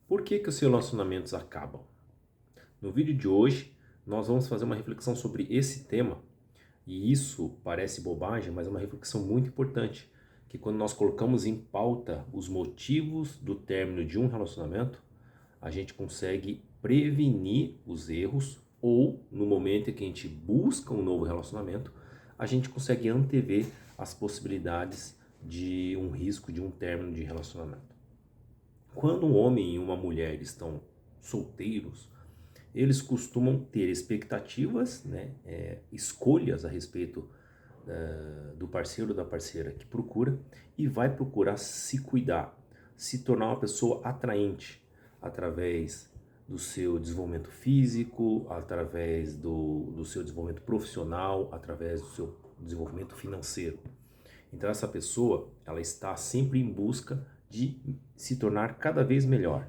Por que que os relacionamentos acabam? No vídeo de hoje, nós vamos fazer uma reflexão sobre esse tema, e isso parece bobagem, mas é uma reflexão muito importante, que quando nós colocamos em pauta os motivos do término de um relacionamento, a gente consegue prevenir os erros ou, no momento em que a gente busca um novo relacionamento, a gente consegue antever as possibilidades de um risco de um término de relacionamento. Quando um homem e uma mulher estão solteiros, eles costumam ter expectativas, né, escolhas a respeito do parceiro ou da parceira que procura e vai procurar se cuidar, se tornar uma pessoa atraente através do seu desenvolvimento físico, através do seu desenvolvimento profissional, através do seu desenvolvimento financeiro. Então essa pessoa, ela está sempre em busca de se tornar cada vez melhor.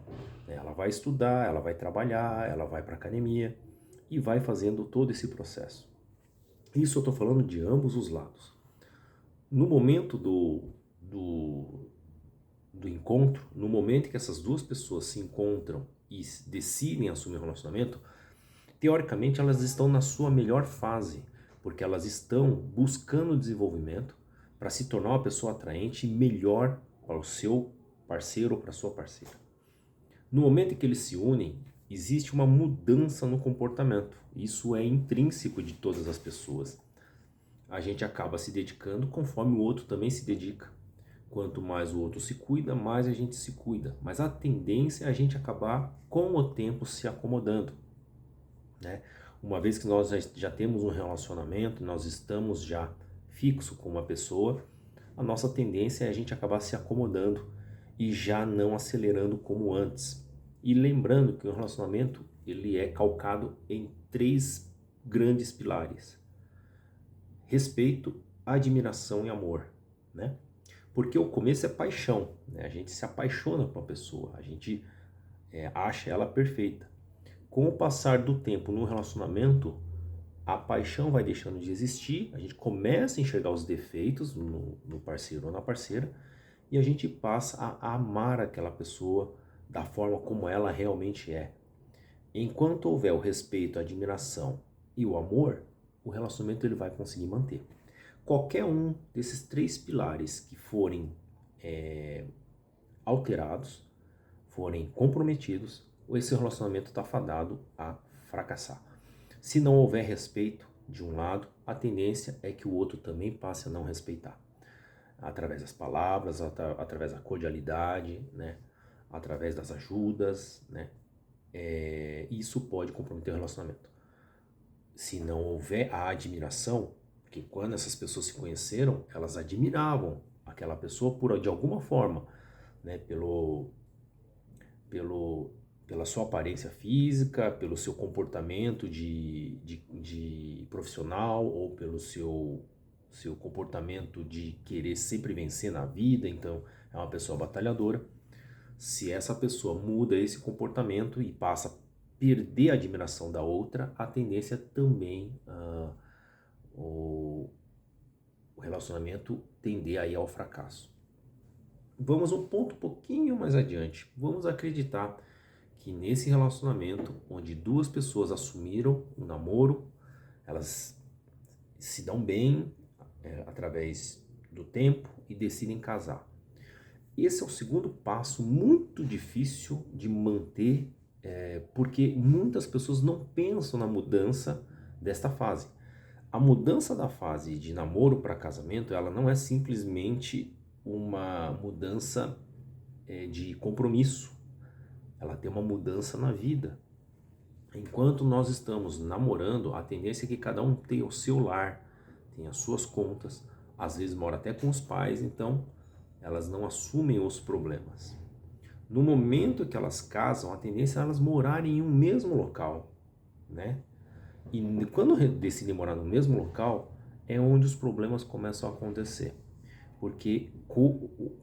Ela vai estudar, ela vai trabalhar, ela vai para a academia e vai fazendo todo esse processo. Isso eu estou falando de ambos os lados. No momento do encontro, no momento que essas duas pessoas se encontram e decidem assumir um relacionamento, teoricamente elas estão na sua melhor fase, porque elas estão buscando desenvolvimento para se tornar uma pessoa atraente e melhor para o seu parceiro ou para a sua parceira. No momento em que eles se unem, existe uma mudança no comportamento. Isso é intrínseco de todas as pessoas. A gente acaba se dedicando conforme o outro também se dedica. Quanto mais o outro se cuida, mais a gente se cuida. Mas a tendência é a gente acabar com o tempo se acomodando, né? Uma vez que nós já temos um relacionamento, nós estamos já fixo com uma pessoa, a nossa tendência é a gente acabar se acomodando e já não acelerando como antes. E lembrando que o relacionamento ele é calcado em três grandes pilares: respeito, admiração e amor, né? Porque o começo é paixão, né? A gente se apaixona por uma pessoa, a gente acha ela perfeita. Com o passar do tempo no relacionamento, a paixão vai deixando de existir, a gente começa a enxergar os defeitos no parceiro ou na parceira e a gente passa a amar aquela pessoa da forma como ela realmente é. Enquanto houver o respeito, a admiração e o amor, o relacionamento ele vai conseguir manter. Qualquer um desses três pilares que forem alterados, forem comprometidos, esse relacionamento está fadado a fracassar. Se não houver respeito de um lado, a tendência é que o outro também passe a não respeitar. Através das palavras, através da cordialidade, né? Através das ajudas, né? Isso pode comprometer o relacionamento. Se não houver a admiração, porque quando essas pessoas se conheceram, elas admiravam aquela pessoa de alguma forma, né? Pelo, pela sua aparência física, pelo seu comportamento de profissional ou pelo seu comportamento de querer sempre vencer na vida, então é uma pessoa batalhadora. Se essa pessoa muda esse comportamento e passa a perder a admiração da outra, a tendência é também o relacionamento tender aí ao fracasso. Vamos um ponto um pouquinho mais adiante. Vamos acreditar que nesse relacionamento, onde duas pessoas assumiram um namoro, elas se dão bem através do tempo e decidem casar. Esse é o segundo passo muito difícil de manter, porque muitas pessoas não pensam na mudança desta fase. A mudança da fase de namoro para casamento, ela não é simplesmente uma mudança de compromisso, ela tem uma mudança na vida. Enquanto nós estamos namorando, a tendência é que cada um tenha o seu lar, tenha as suas contas, às vezes mora até com os pais, então elas não assumem os problemas. No momento que elas casam, a tendência é elas morarem em um mesmo local, né? E quando decidem morar no mesmo local, é onde os problemas começam a acontecer. Porque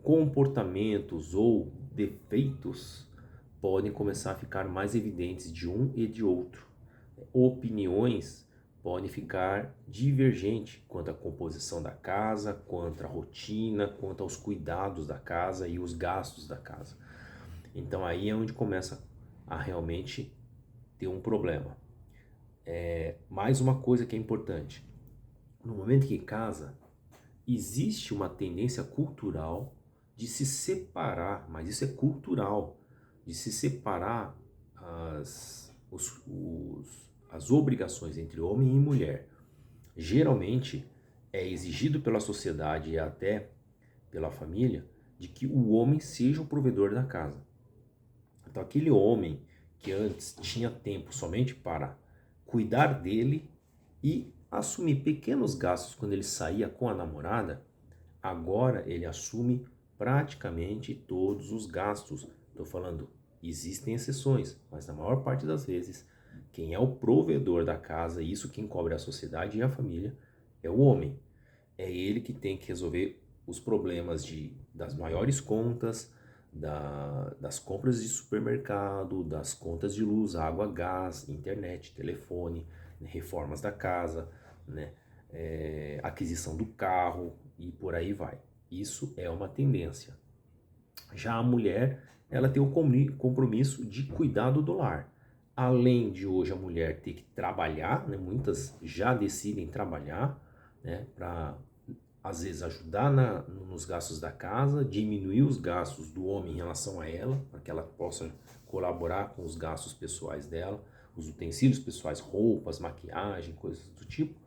comportamentos ou defeitos podem começar a ficar mais evidentes de um e de outro. Opiniões podem ficar divergentes quanto à composição da casa, quanto à rotina, quanto aos cuidados da casa e os gastos da casa. Então aí é onde começa a realmente ter um problema. Mais uma coisa que é importante, no momento que casa, existe uma tendência cultural de se separar, mas isso é cultural, de se separar as obrigações entre homem e mulher. Geralmente é exigido pela sociedade e até pela família de que o homem seja o provedor da casa. Então aquele homem que antes tinha tempo somente para cuidar dele e assumir pequenos gastos quando ele saía com a namorada, agora ele assume praticamente todos os gastos. Estou falando, existem exceções, mas na maior parte das vezes, quem é o provedor da casa, isso quem cobre a sociedade e a família, é o homem. É ele que tem que resolver os problemas das maiores contas, das compras de supermercado, das contas de luz, água, gás, internet, telefone, né, reformas da casa, né, aquisição do carro e por aí vai. Isso é uma tendência. Já a mulher, ela tem o compromisso de cuidado do lar. Além de hoje a mulher ter que trabalhar, né, muitas já decidem trabalhar, né, para às vezes ajudar nos gastos da casa, diminuir os gastos do homem em relação a ela, para que ela possa colaborar com os gastos pessoais dela, os utensílios pessoais, roupas, maquiagem, coisas do tipo.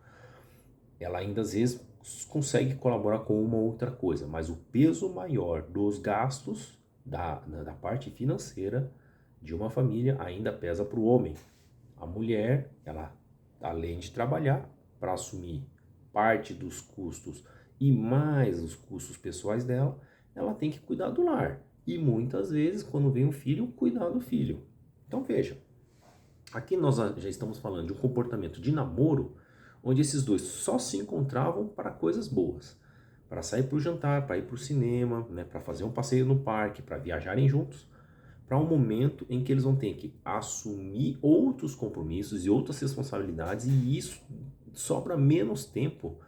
Ela ainda às vezes consegue colaborar com uma outra coisa, mas o peso maior dos gastos da parte financeira de uma família ainda pesa para o homem. A mulher, ela além de trabalhar para assumir parte dos custos e mais os custos pessoais dela, ela tem que cuidar do lar. E muitas vezes, quando vem um filho, cuidar do filho. Então veja, aqui nós já estamos falando de um comportamento de namoro, onde esses dois só se encontravam para coisas boas. Para sair para o jantar, para ir para o cinema, né, para fazer um passeio no parque, para viajarem juntos, para um momento em que eles vão ter que assumir outros compromissos e outras responsabilidades, e isso sobra menos tempo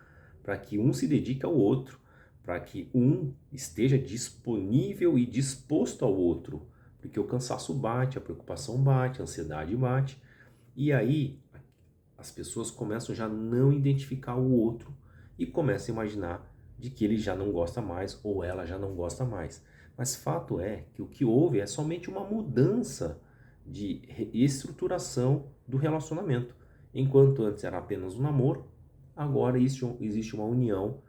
para que um se dedique ao outro, para que um esteja disponível e disposto ao outro, porque o cansaço bate, a preocupação bate, a ansiedade bate, e aí as pessoas começam já a não identificar o outro e começam a imaginar de que ele já não gosta mais ou ela já não gosta mais. Mas fato é que o que houve é somente uma mudança de estruturação do relacionamento. Enquanto antes era apenas um namoro, agora existe uma união,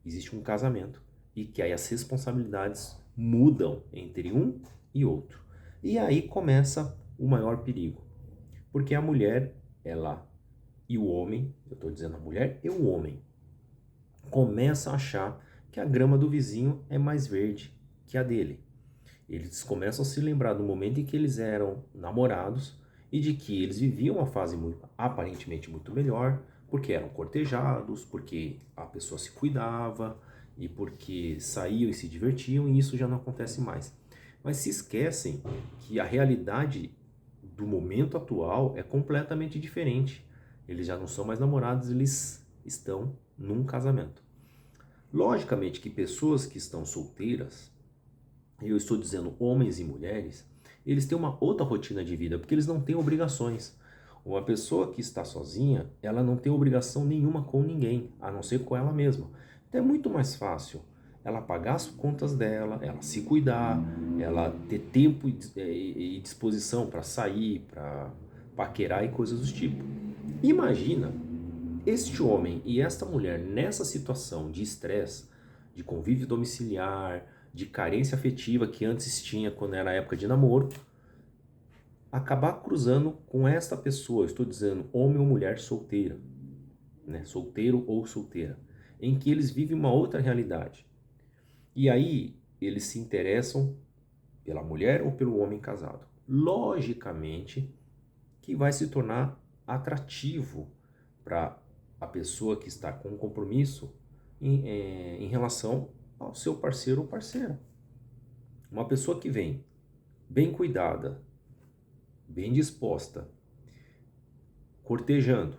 existe um casamento. E que aí as responsabilidades mudam entre um e outro. E aí começa o maior perigo. Porque a mulher, ela e o homem, eu estou dizendo a mulher e o homem, começa a achar que a grama do vizinho é mais verde que a dele. Eles começam a se lembrar do momento em que eles eram namorados e de que eles viviam uma fase aparentemente muito melhor, porque eram cortejados, porque a pessoa se cuidava e porque saíam e se divertiam, e isso já não acontece mais. Mas se esquecem que a realidade do momento atual é completamente diferente. Eles já não são mais namorados, eles estão num casamento. Logicamente que pessoas que estão solteiras, eu estou dizendo homens e mulheres, eles têm uma outra rotina de vida, porque eles não têm obrigações. Uma pessoa que está sozinha, ela não tem obrigação nenhuma com ninguém, a não ser com ela mesma. Então é muito mais fácil ela pagar as contas dela, ela se cuidar, ela ter tempo e disposição para sair, para paquerar e coisas do tipo. Imagina este homem e esta mulher nessa situação de estresse, de convívio domiciliar, de carência afetiva que antes tinha quando era a época de namoro, acabar cruzando com esta pessoa, estou dizendo homem ou mulher solteira, né? Solteiro ou solteira, em que eles vivem uma outra realidade. E aí eles se interessam pela mulher ou pelo homem casado. Logicamente que vai se tornar atrativo para a pessoa que está com um compromisso em relação ao seu parceiro ou parceira. Uma pessoa que vem bem cuidada, bem disposta, cortejando,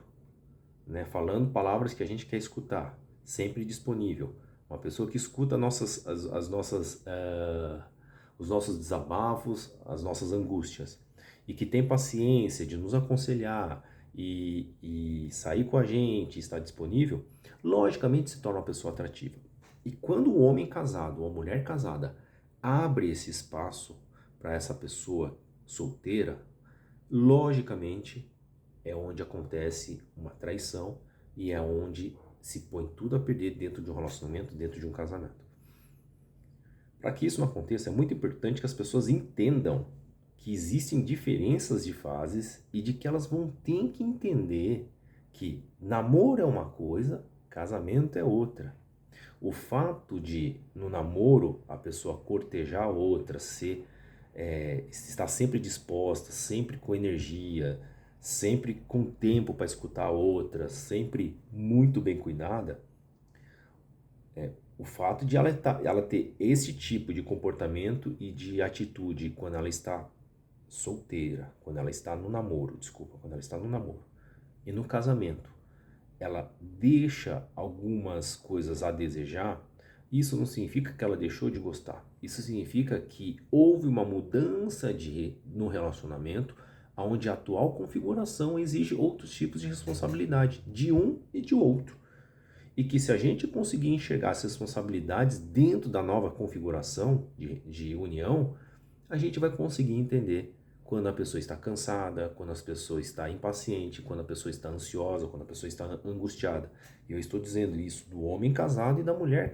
né, falando palavras que a gente quer escutar, sempre disponível. Uma pessoa que escuta as nossas os nossos desabafos, as nossas angústias, e que tem paciência de nos aconselhar e sair com a gente, estar disponível, logicamente se torna uma pessoa atrativa. E quando o homem casado ou a mulher casada abre esse espaço para essa pessoa solteira, logicamente é onde acontece uma traição e é onde se põe tudo a perder dentro de um relacionamento, dentro de um casamento. Para que isso não aconteça, é muito importante que as pessoas entendam que existem diferenças de fases e de que elas vão ter que entender que namoro é uma coisa, casamento é outra. O fato de, no namoro, a pessoa cortejar a outra, estar sempre disposta, sempre com energia, sempre com tempo para escutar a outra, sempre muito bem cuidada, o fato de ela ter esse tipo de comportamento e de atitude quando ela está solteira, quando ela está no namoro, quando ela está no namoro e no casamento, ela deixa algumas coisas a desejar, isso não significa que ela deixou de gostar. Isso significa que houve uma mudança no relacionamento, onde a atual configuração exige outros tipos de responsabilidade de um e de outro. E que se a gente conseguir enxergar as responsabilidades dentro da nova configuração de união, a gente vai conseguir entender quando a pessoa está cansada, quando a pessoa está impaciente, quando a pessoa está ansiosa, quando a pessoa está angustiada. Eu estou dizendo isso do homem casado e da mulher casada.